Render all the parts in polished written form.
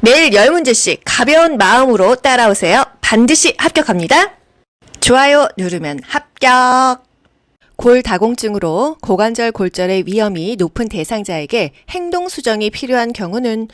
매일 10문제씩 가벼운 마음으로 따라오세요. 반드시 합격합니다. 좋아요 누르면 합격. 골다공증으로 고관절 골절의 위험이 높은 대상자에게 행동 수정이 필요한 경우는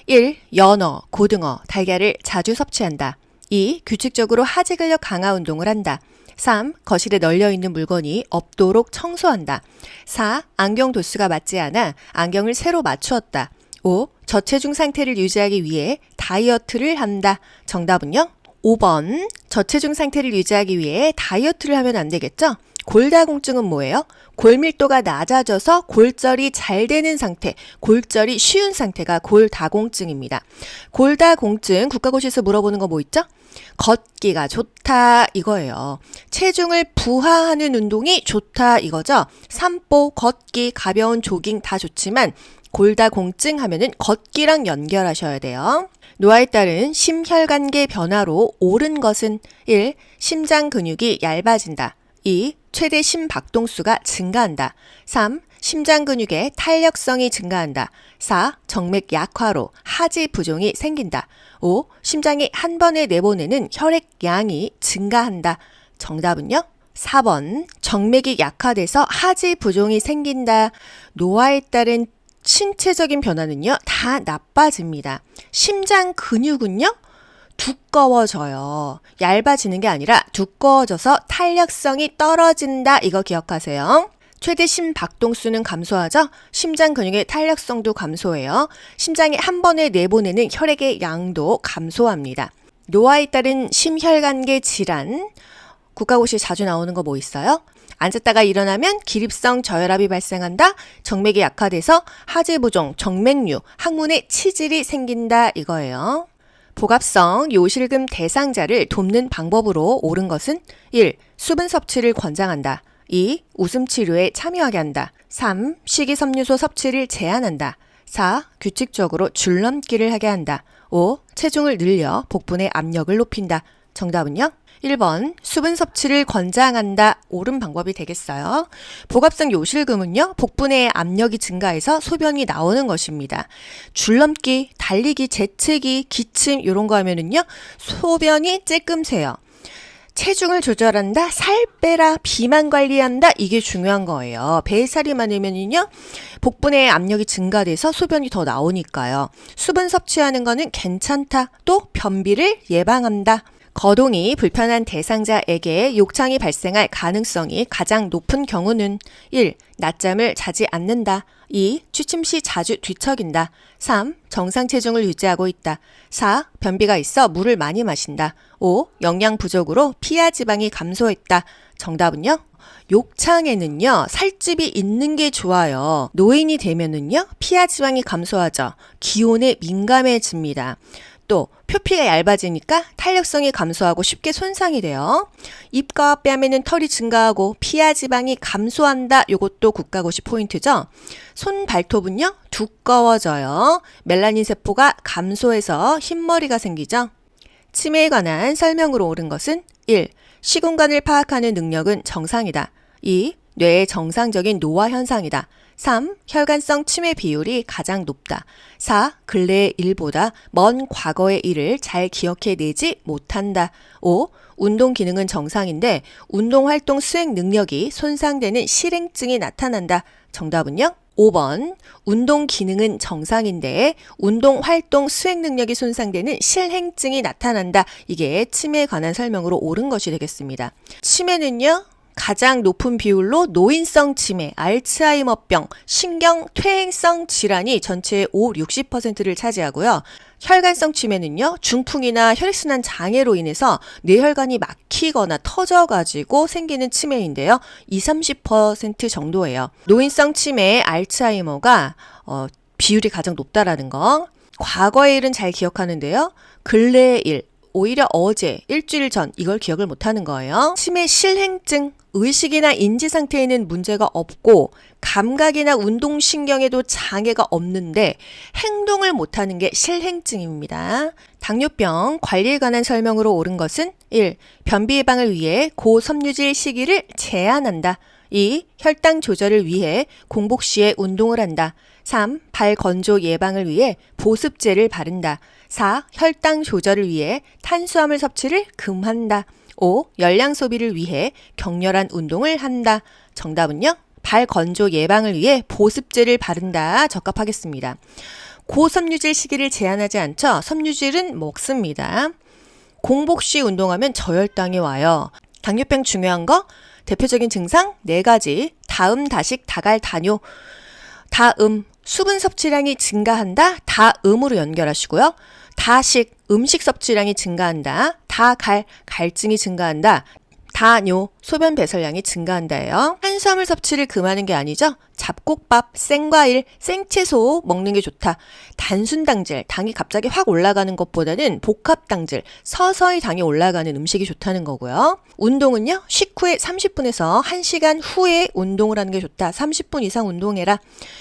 1. 연어, 고등어, 달걀을 자주 섭취한다. 2. 규칙적으로 하지 근력 강화 운동을 한다. 3. 거실에 널려있는 물건이 없도록 청소한다. 4. 안경 도수가 맞지 않아 안경을 새로 맞추었다. 5. 저체중 상태를 유지하기 위해 다이어트를 한다. 정답은요? 5번. 저체중 상태를 유지하기 위해 다이어트를 하면 안 되겠죠? 골다공증은 뭐예요? 골밀도가 낮아져서 골절이 잘 되는 상태, 골절이 쉬운 상태가 골다공증입니다. 골다공증 국가고시에서 물어보는 거 뭐 있죠? 걷기가 좋다 이거예요. 체중을 부하하는 운동이 좋다 이거죠. 산보, 걷기, 가벼운 조깅 다 좋지만 골다공증 하면은 걷기랑 연결하셔야 돼요. 노화에 따른 심혈관계 변화로 옳은 것은 1. 심장 근육이 얇아진다. 2. 최대 심박동수가 증가한다. 3. 심장 근육의 탄력성이 증가한다. 4. 정맥 약화로 하지 부종이 생긴다. 5. 심장이 한 번에 내보내는 혈액량이 증가한다. 정답은요? 4번. 정맥이 약화돼서 하지 부종이 생긴다. 노화에 따른 신체적인 변화는요, 다 나빠집니다. 심장 근육은요, 두꺼워져요. 얇아지는 게 아니라 두꺼워져서 탄력성이 떨어진다. 이거 기억하세요. 최대 심박동수는 감소하죠? 심장 근육의 탄력성도 감소해요. 심장이 한 번에 내보내는 혈액의 양도 감소합니다. 노화에 따른 심혈관계 질환, 국가고시에 자주 나오는 거 뭐 있어요? 앉았다가 일어나면 기립성 저혈압이 발생한다. 정맥이 약화돼서 하지부종, 정맥류, 항문에 치질이 생긴다. 이거예요. 복압성 요실금 대상자를 돕는 방법으로 옳은 것은 1. 수분 섭취를 권장한다. 2. 웃음 치료에 참여하게 한다. 3. 식이섬유소 섭취를 제한한다. 4. 규칙적으로 줄넘기를 하게 한다. 5. 체중을 늘려 복부의 압력을 높인다. 정답은요? 1번 수분 섭취를 권장한다. 옳은 방법이 되겠어요. 복압성 요실금은요. 복부 내의 압력이 증가해서 소변이 나오는 것입니다. 줄넘기, 달리기, 재채기, 기침 이런 거 하면은요. 소변이 쬐끔 새요. 체중을 조절한다, 살 빼라, 비만 관리한다, 이게 중요한 거예요. 배에 살이 많으면요, 복부 내의 압력이 증가돼서 소변이 더 나오니까요. 수분 섭취하는 거는 괜찮다, 또 변비를 예방한다. 거동이 불편한 대상자에게 욕창이 발생할 가능성이 가장 높은 경우는 1. 낮잠을 자지 않는다. 2. 취침 시 자주 뒤척인다. 3. 정상 체중을 유지하고 있다. 4. 변비가 있어 물을 많이 마신다. 5. 영양 부족으로 피하 지방이 감소했다. 정답은요? 욕창에는요, 살집이 있는 게 좋아요. 노인이 되면은요, 피하 지방이 감소하죠. 기온에 민감해집니다. 또 표피가 얇아지니까 탄력성이 감소하고 쉽게 손상이 돼요. 입과 뺨에는 털이 증가하고 피하 지방이 감소한다. 이것도 국가고시 포인트죠. 손 발톱은요 두꺼워져요. 멜라닌 세포가 감소해서 흰머리가 생기죠. 치매에 관한 설명으로 옳은 것은 1. 시공간을 파악하는 능력은 정상이다. 2. 뇌의 정상적인 노화 현상이다. 3. 혈관성 치매 비율이 가장 높다. 4. 근래의 일보다 먼 과거의 일을 잘 기억해내지 못한다. 5. 운동 기능은 정상인데 운동활동 수행 능력이 손상되는 실행증이 나타난다. 정답은요? 5번. 운동 기능은 정상인데 운동활동 수행 능력이 손상되는 실행증이 나타난다. 이게 치매에 관한 설명으로 옳은 것이 되겠습니다. 치매는요, 가장 높은 비율로 노인성 치매, 알츠하이머병, 신경퇴행성 질환이 전체의 60%를 차지하고요. 혈관성 치매는요, 중풍이나 혈액순환 장애로 인해서 뇌혈관이 막히거나 터져가지고 생기는 치매인데요. 20-30% 정도예요. 노인성 치매, 알츠하이머가 비율이 가장 높다라는 거. 과거의 일은 잘 기억하는데요. 근래의 일, 오히려 어제, 일주일 전 이걸 기억을 못하는 거예요. 치매 실행증, 의식이나 인지 상태에는 문제가 없고 감각이나 운동신경에도 장애가 없는데 행동을 못하는 게 실행증입니다. 당뇨병 관리에 관한 설명으로 옳은 것은 1. 변비 예방을 위해 고섬유질 시기를 제한한다. 2. 혈당 조절을 위해 공복 시에 운동을 한다. 3. 발 건조 예방을 위해 보습제를 바른다. 4. 혈당 조절을 위해 탄수화물 섭취를 금한다. 5. 열량 소비를 위해 격렬한 운동을 한다. 정답은요? 발 건조 예방을 위해 보습제를 바른다. 적합하겠습니다. 고섬유질 시기를 제한하지 않죠. 섬유질은 먹습니다. 공복 시 운동하면 저혈당이 와요. 당뇨병 중요한 거 대표적인 증상 4가지. 다음, 다식, 다갈, 다뇨. 다음, 수분 섭취량이 증가한다. 다음으로 연결하시고요. 다식, 음식 섭취량이 증가한다. 다갈, 갈증이 증가한다. 다뇨, 소변 배설량이 증가한다예요. 탄수화물 섭취를 금하는 게 아니죠. 잡곡밥, 생과일, 생채소 먹는 게 좋다. 단순당질, 당이 갑자기 확 올라가는 것보다는 복합당질, 서서히 당이 올라가는 음식이 좋다는 거고요. 운동은요. 식후에 30분에서 1시간 후에 운동을 하는 게 좋다. 30분 이상 운동해라.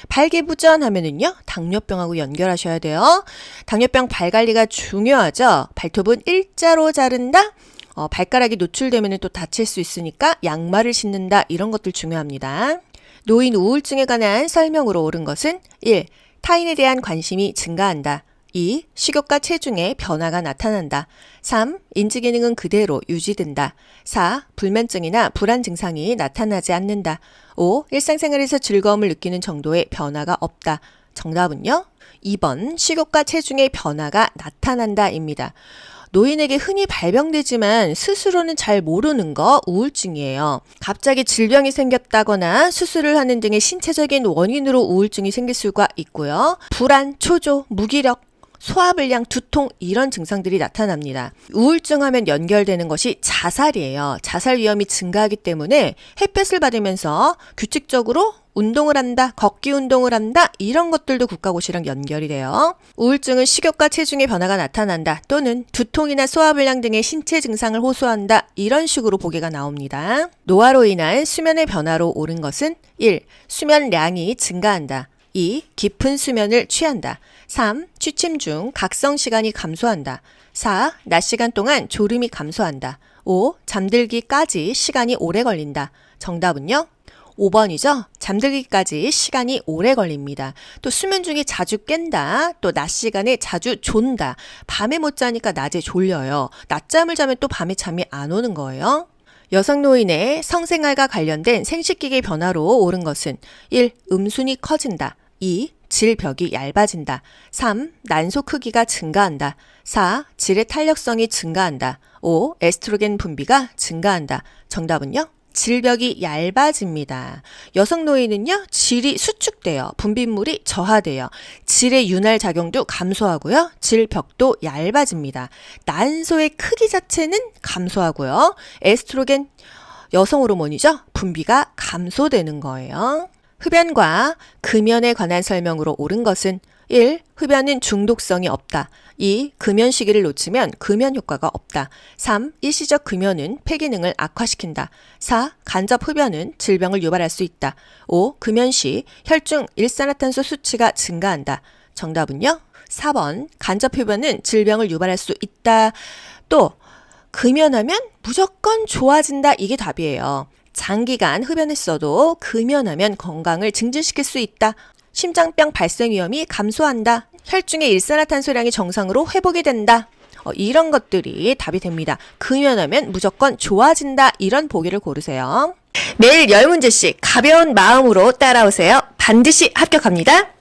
발기부전하면은요. 당뇨병하고 연결하셔야 돼요. 당뇨병 발 관리가 중요하죠. 발톱은 일자로 자른다. 발가락이 노출되면 또 다칠 수 있으니까 양말을 신는다. 이런 것들 중요합니다. 노인 우울증에 관한 설명으로 옳은 것은 1. 타인에 대한 관심이 증가한다. 2. 식욕과 체중에 변화가 나타난다. 3. 인지기능은 그대로 유지된다. 4. 불면증이나 불안 증상이 나타나지 않는다. 5. 일상생활에서 즐거움을 느끼는 정도의 변화가 없다. 정답은요? 2번 식욕과 체중의 변화가 나타난다입니다. 노인에게 흔히 발병되지만 스스로는 잘 모르는 거 우울증이에요. 갑자기 질병이 생겼다거나 수술을 하는 등의 신체적인 원인으로 우울증이 생길 수가 있고요. 불안, 초조, 무기력, 소화불량, 두통 이런 증상들이 나타납니다. 우울증 하면 연결되는 것이 자살이에요. 자살 위험이 증가하기 때문에 햇볕을 받으면서 규칙적으로 운동을 한다, 걷기 운동을 한다 이런 것들도 국가고시랑 연결이 돼요. 우울증은 식욕과 체중의 변화가 나타난다 또는 두통이나 소화불량 등의 신체 증상을 호소한다 이런 식으로 보기가 나옵니다. 노화로 인한 수면의 변화로 옳은 것은 1. 수면량이 증가한다. 2. 깊은 수면을 취한다. 3. 취침 중 각성 시간이 감소한다. 4. 낮 시간 동안 졸음이 감소한다. 5. 잠들기까지 시간이 오래 걸린다. 정답은요? 5번이죠. 잠들기까지 시간이 오래 걸립니다. 또 수면 중에 자주 깬다. 또 낮 시간에 자주 존다. 밤에 못 자니까 낮에 졸려요. 낮잠을 자면 또 밤에 잠이 안 오는 거예요. 여성 노인의 성생활과 관련된 생식기계 변화로 옳은 것은 1. 음순이 커진다. 2. 질벽이 얇아진다. 3. 난소 크기가 증가한다. 4. 질의 탄력성이 증가한다. 5. 에스트로겐 분비가 증가한다. 정답은요? 질벽이 얇아집니다. 여성 노인은요, 질이 수축돼요. 분비물이 저하돼요. 질의 윤활 작용도 감소하고요. 질벽도 얇아집니다. 난소의 크기 자체는 감소하고요. 에스트로겐 여성 호르몬이죠. 분비가 감소되는 거예요. 흡연과 금연에 관한 설명으로 옳은 것은 1. 흡연은 중독성이 없다. 2. 금연 시기를 놓치면 금연 효과가 없다. 3. 일시적 금연은 폐기능을 악화시킨다. 4. 간접 흡연은 질병을 유발할 수 있다. 5. 금연 시 혈중 일산화탄소 수치가 증가한다. 정답은요? 4번 간접 흡연은 질병을 유발할 수 있다. 또 금연하면 무조건 좋아진다. 이게 답이에요. 장기간 흡연했어도 금연하면 건강을 증진시킬 수 있다. 심장병 발생 위험이 감소한다. 혈중의 일산화탄소량이 정상으로 회복이 된다. 이런 것들이 답이 됩니다. 금연하면 무조건 좋아진다. 이런 보기를 고르세요. 매일 10문제씩 가벼운 마음으로 따라오세요. 반드시 합격합니다.